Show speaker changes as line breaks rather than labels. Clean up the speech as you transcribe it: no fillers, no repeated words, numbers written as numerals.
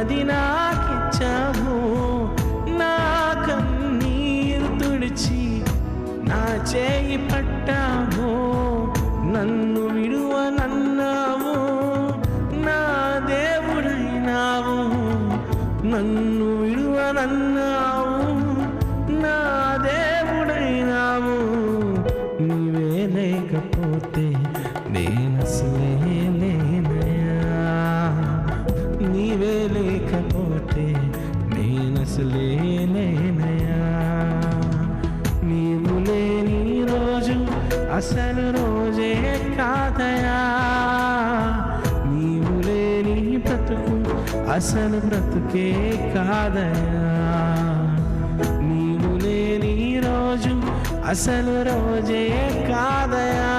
నెమ్మది నాకిచ్చావు. నా కన్నీరు తుడిచి నా చేయి పట్టావు. నన్ను విడువనన్నావు, నా దేవుడైనావు. నన్ను విడువనన్నావు, నా దేవుడైనావు. నీవే లేకపోతే నేనసలే లేనయ్యా. నీవే లేకపోతే నేనసలే లేనయ్యా. నీవు లేని రోజు అసలు రోజే కాదయా. నీవు లేని బ్రతుకు అసలు బ్రతుకే కాదయా. నీవు లేని రోజు అసలు రోజే కాదయా.